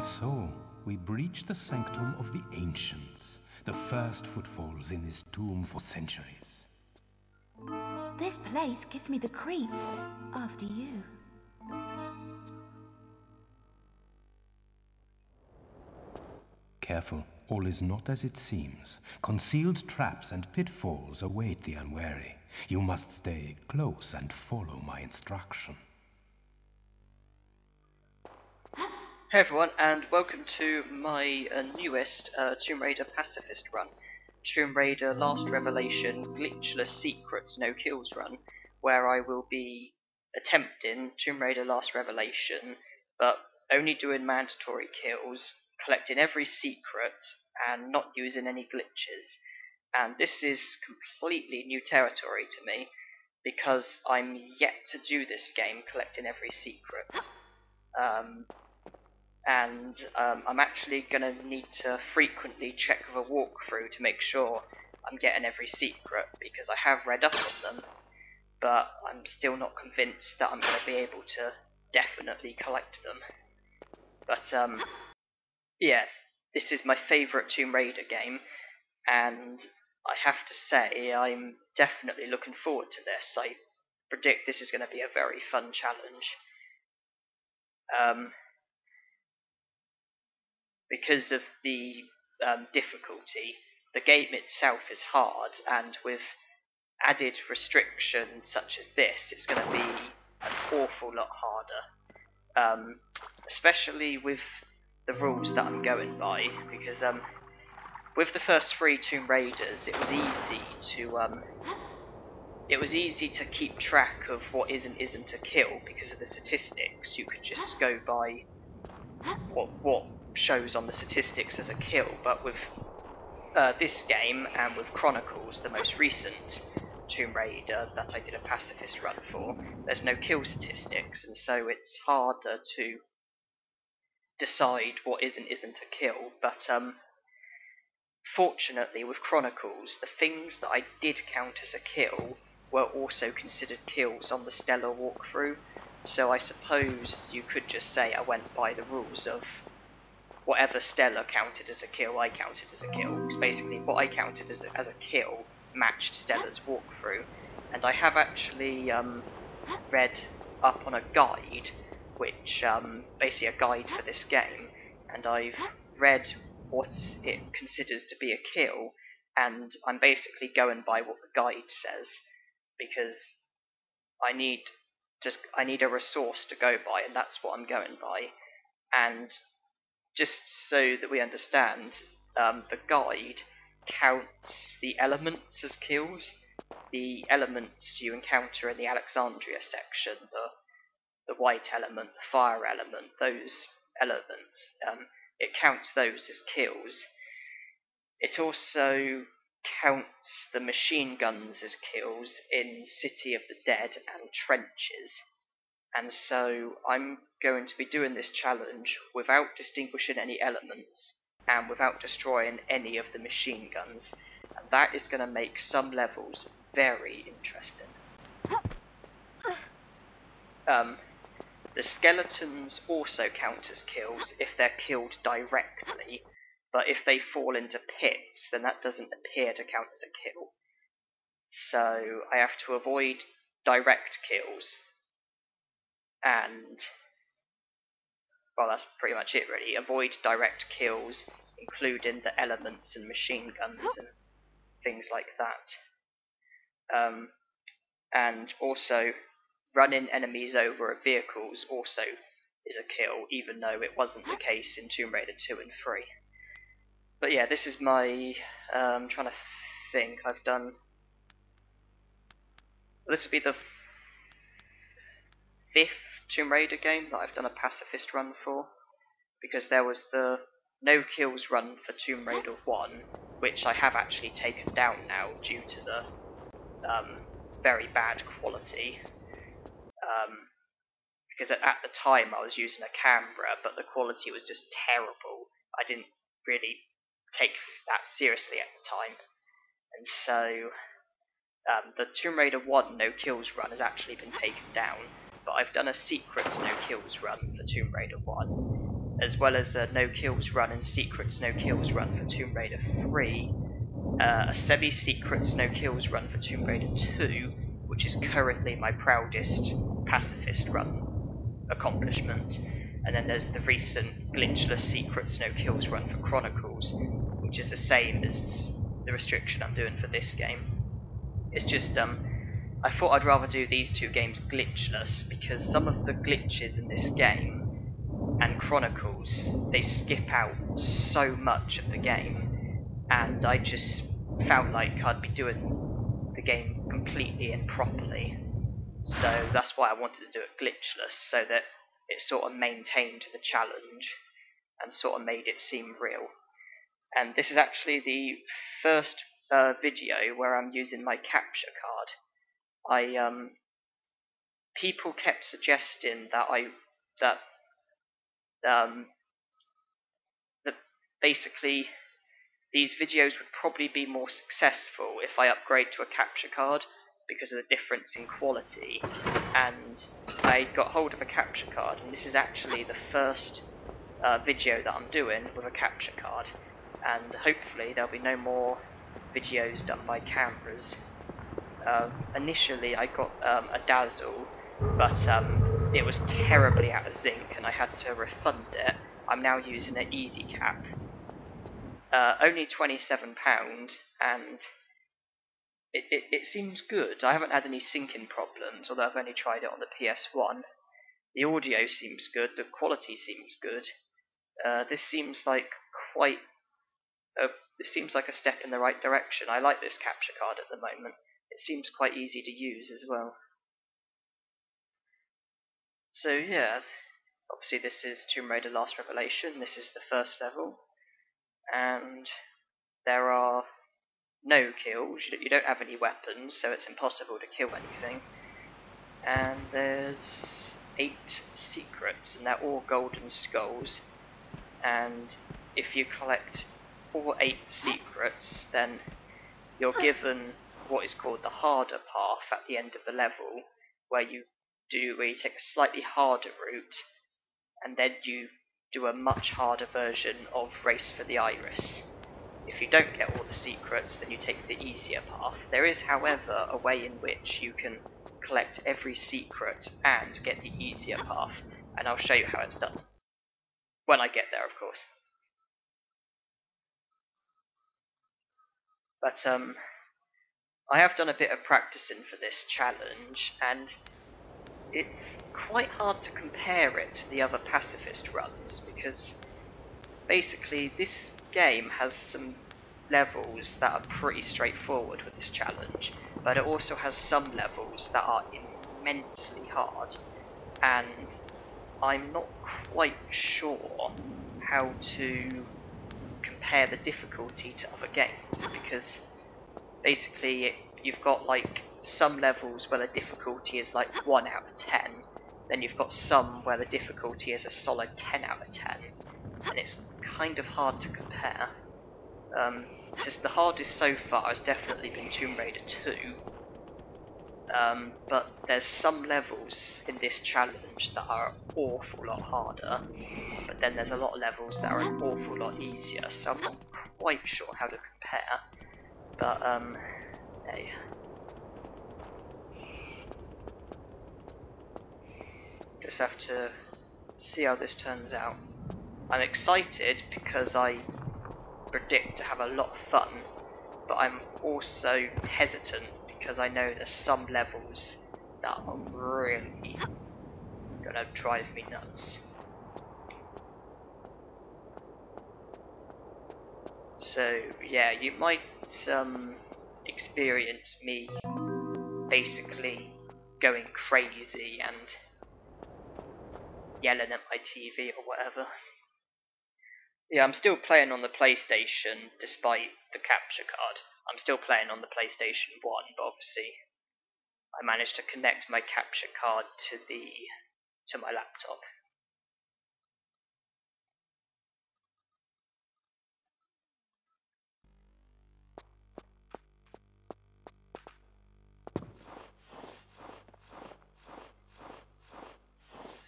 And so, we breach the sanctum of the ancients, the first footfalls in this tomb for centuries. This place gives me the creeps, after you. Careful, all is not as it seems. Concealed traps and pitfalls await the unwary. You must stay close and follow my instruction. Hey everyone, and welcome to my newest Tomb Raider pacifist run. Tomb Raider Last Revelation Glitchless Secrets No Kills run, where I will be attempting Tomb Raider Last Revelation, but only doing mandatory kills, collecting every secret, and not using any glitches. And this is completely new territory to me, because I'm yet to do this game collecting every secret. I'm actually going to need to frequently check with a walkthrough to make sure I'm getting every secret, because I have read up on them, but I'm still not convinced that I'm going to be able to definitely collect them. But yeah, this is my favourite Tomb Raider game, and I have to say I'm definitely looking forward to this. I predict this is going to be a very fun challenge. Because of the difficulty, the game itself is hard, and with added restrictions such as this, it's going to be an awful lot harder. Especially with the rules that I'm going by, because with the first 3 Tomb Raiders, it was easy to keep track of what is and isn't a kill because of the statistics. You could just go by what shows on the statistics as a kill, but with this game and with Chronicles, the most recent Tomb Raider that I did a pacifist run for, there's no kill statistics, and so it's harder to decide what is and isn't a kill. But fortunately with Chronicles, the things that I did count as a kill were also considered kills on the Stellar walkthrough, so I suppose you could just say I went by the rules of whatever Stella counted as a kill, I counted as a kill, because basically what I counted as a kill matched Stella's walkthrough. And I have actually read up on a guide, which basically a guide for this game, and I've read what it considers to be a kill, and I'm basically going by what the guide says, because I need a resource to go by, and that's what I'm going by. And just so that we understand, the guide counts the elements as kills. The elements you encounter in the Alexandria section, the white element, the fire element, those elements, it counts those as kills. It also counts the machine guns as kills in City of the Dead and Trenches. And so I'm going to be doing this challenge without distinguishing any elements and without destroying any of the machine guns, and that is going to make some levels very interesting. The skeletons also count as kills if they're killed directly, but if they fall into pits, then that doesn't appear to count as a kill. So I have to avoid direct kills. And, well, that's pretty much it really. Avoid direct kills, including the elements and machine guns and things like that. And also, running enemies over at vehicles also is a kill, even though it wasn't the case in Tomb Raider 2 and 3. But yeah, this is my, I'm trying to think, I've done, this would be the 5th Tomb Raider game that I've done a pacifist run for, because there was the no kills run for Tomb Raider 1, which I have actually taken down now due to the very bad quality, because at the time I was using a camera, but the quality was just terrible. I didn't really take that seriously at the time, and so the Tomb Raider 1 no kills run has actually been taken down, but I've done a secret no kills run for Tomb Raider 1, as well as a no kills run and secrets no kills run for Tomb Raider 3, a semi-secrets no kills run for Tomb Raider 2, which is currently my proudest pacifist run accomplishment, and then there's the recent glitchless secrets no kills run for Chronicles, which is the same as the restriction I'm doing for this game. It's just I thought I'd rather do these two games glitchless, because some of the glitches in this game and Chronicles, they skip out so much of the game, and I just felt like I'd be doing the game completely and properly. So that's why I wanted to do it glitchless, so that it sort of maintained the challenge and sort of made it seem real. And this is actually the first video where I'm using my capture card. People kept suggesting that basically these videos would probably be more successful if I upgrade to a capture card because of the difference in quality, and I got hold of a capture card, and this is actually the first video that I'm doing with a capture card, and hopefully there'll be no more videos done by cameras. Initially I got a Dazzle, but it was terribly out of zinc and I had to refund it. I'm now using an Easy Cap. Only £27, and it seems good. I haven't had any syncing problems, although I've only tried it on the PS1. The audio seems good, the quality seems good. This seems like a step in the right direction. I like this capture card at the moment. It seems quite easy to use as well. So yeah, obviously this is Tomb Raider Last Revelation. This is the first level, and there are no kills. You don't have any weapons, so it's impossible to kill anything. And there's 8 secrets, and they're all golden skulls. And if you collect all 8 secrets, then you're given what is called the harder path at the end of the level, where you take a slightly harder route, and then you do a much harder version of Race for the Iris. If you don't get all the secrets, then you take the easier path. There is, however, a way in which you can collect every secret and get the easier path, and I'll show you how it's done. When I get there, of course. But I have done a bit of practicing for this challenge, and it's quite hard to compare it to the other pacifist runs, because basically this game has some levels that are pretty straightforward with this challenge, but it also has some levels that are immensely hard, and I'm not quite sure how to compare the difficulty to other games, because basically you've got like some levels where the difficulty is like 1 out of 10, then you've got some where the difficulty is a solid 10 out of 10, and it's kind of hard to compare. Just the hardest so far has definitely been Tomb Raider 2, but there's some levels in this challenge that are an awful lot harder, but then there's a lot of levels that are an awful lot easier, so I'm not quite sure how to compare, but hey. Just have to see how this turns out. I'm excited because I predict to have a lot of fun, but I'm also hesitant because I know there's some levels that are really gonna drive me nuts. So yeah, you might experience me basically going crazy and yelling at my TV or whatever. Yeah, I'm still playing on the PlayStation despite the capture card. I'm still playing on the PlayStation 1, but obviously I managed to connect my capture card to my laptop.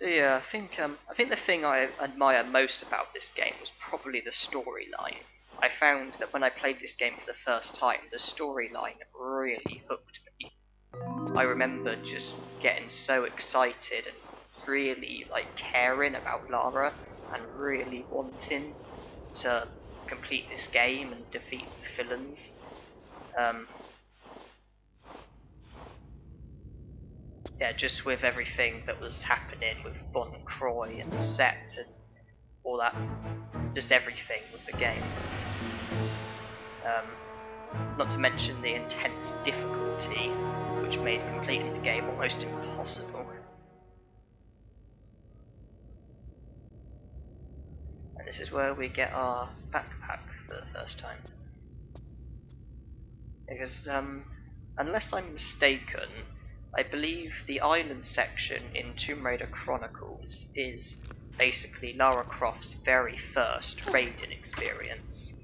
Yeah, I think the thing I admire most about this game was probably the storyline. I found that when I played this game for the first time, the storyline really hooked me. I remember just getting so excited and really like caring about Lara and really wanting to complete this game and defeat the villains. Yeah, just with everything that was happening with Von Croy and Set and all that, just everything with the game. Not to mention the intense difficulty, which made completing the game almost impossible. And this is where we get our backpack for the first time. Because, unless I'm mistaken, I believe the island section in Tomb Raider Chronicles is basically Lara Croft's very first raiding experience,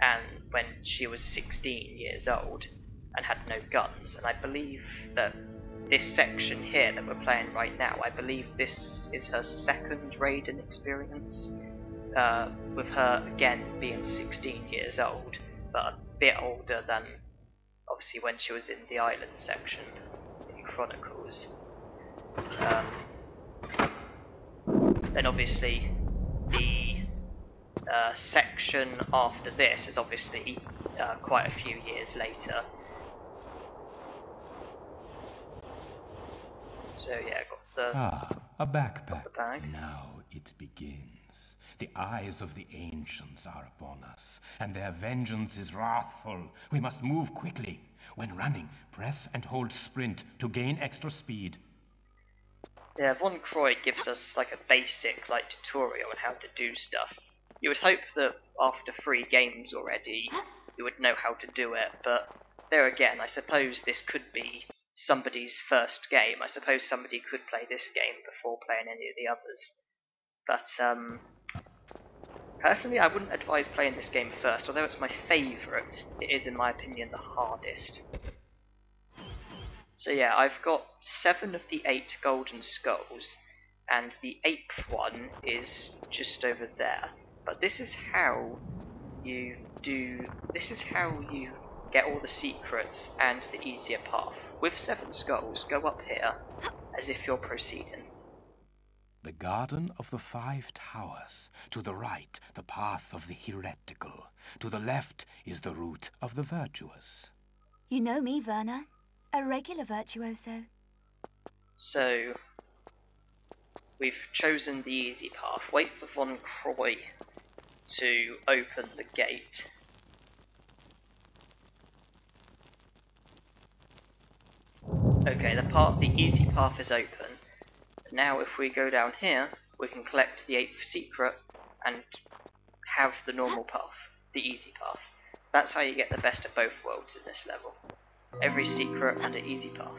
and when she was 16 years old and had no guns. And I believe that this section here that we're playing right now, I believe this is her second raiding experience, with her again being 16 years old, but a bit older than obviously when she was in the island section in Chronicles. Then obviously the section after this is obviously quite a few years later. So yeah, A backpack. got the bag. Now it begins. The eyes of the ancients are upon us, and their vengeance is wrathful. We must move quickly. When running, press and hold sprint to gain extra speed. Yeah, Von Croy gives us like a basic tutorial on how to do stuff. You would hope that after 3 games already, you would know how to do it, but there again, I suppose this could be somebody's first game. I suppose somebody could play this game before playing any of the others. But personally, I wouldn't advise playing this game first. Although it's my favourite, it is in my opinion the hardest. So yeah, I've got 7 of the 8 golden skulls, and the 8th one is just over there. But this is how you get all the secrets and the easier path. With 7 skulls, go up here as if you're proceeding. The Garden of the 5 Towers. To the right, the path of the heretical. To the left is the route of the virtuous. You know me, Werner. A regular virtuoso. So, we've chosen the easy path. Wait for Von Croy to open the gate. Okay, the easy path is open. Now if we go down here, we can collect the 8th secret and have the normal path, the easy path. That's how you get the best of both worlds in this level. Every secret and an easy path.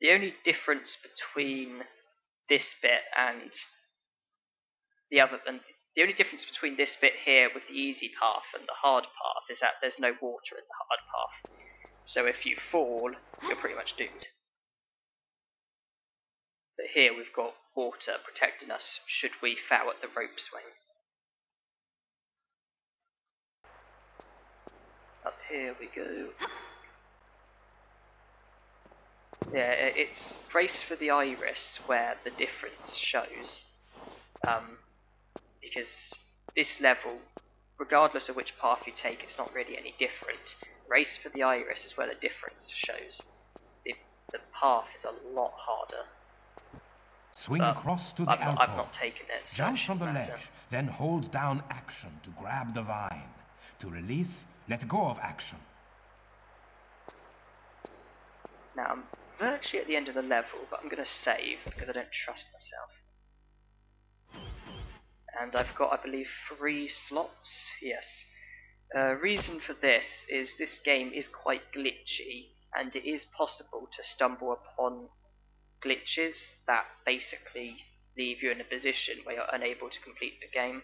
The only difference between this bit and the only difference between this bit here with the easy path and the hard path is that there's no water in the hard path. So if you fall, you're pretty much doomed. But here we've got water protecting us should we foul at the rope swing. Up here we go. Yeah, it's Race for the Iris where the difference shows. Because this level, regardless of which path you take, it's not really any different. Race for the Iris is where the difference shows. The path is a lot harder. Swing across to the alcove. I've not taken it. So Jump from the ledge, then hold down action to grab the vine. To release, let go of action. Now I'm virtually at the end of the level, but I'm going to save because I don't trust myself. And I've got, I believe, 3 slots. Yes. Reason for this game is quite glitchy, and it is possible to stumble upon glitches that basically leave you in a position where you're unable to complete the game.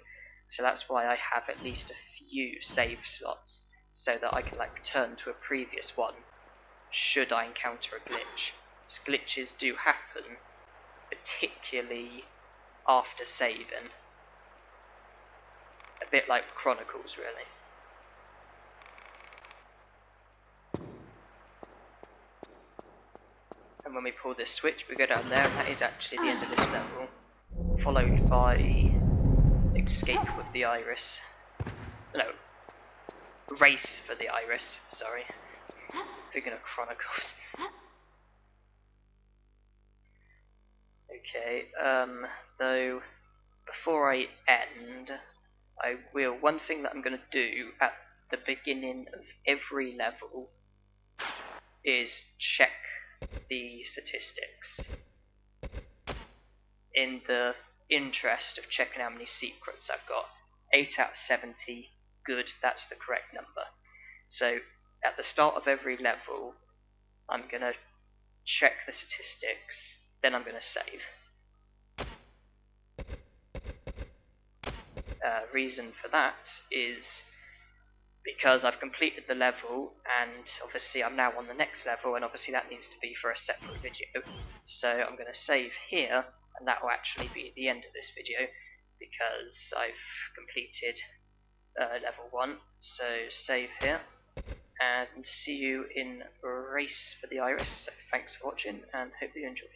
So that's why I have at least a few save slots, so that I can return to a previous one should I encounter a glitch. Because glitches do happen, particularly after saving. A bit like Chronicles, really. And when we pull this switch, we go down there, and that is actually the end of this level, followed by Escape with the Iris. No, Race for the Iris, sorry. Thinking of Chronicles. Okay, though, before I end, one thing that I'm going to do at the beginning of every level is check the statistics. In the interest of checking how many secrets I've got. 8 out of 70, good, that's the correct number. So, at the start of every level, I'm going to check the statistics, then I'm going to save. Reason for that is because I've completed the level, and obviously I'm now on the next level, and obviously that needs to be for a separate video. So I'm going to save here, and that will actually be the end of this video, because I've completed level 1. So save here, and see you in Race for the Iris. So thanks for watching, and hope you enjoyed.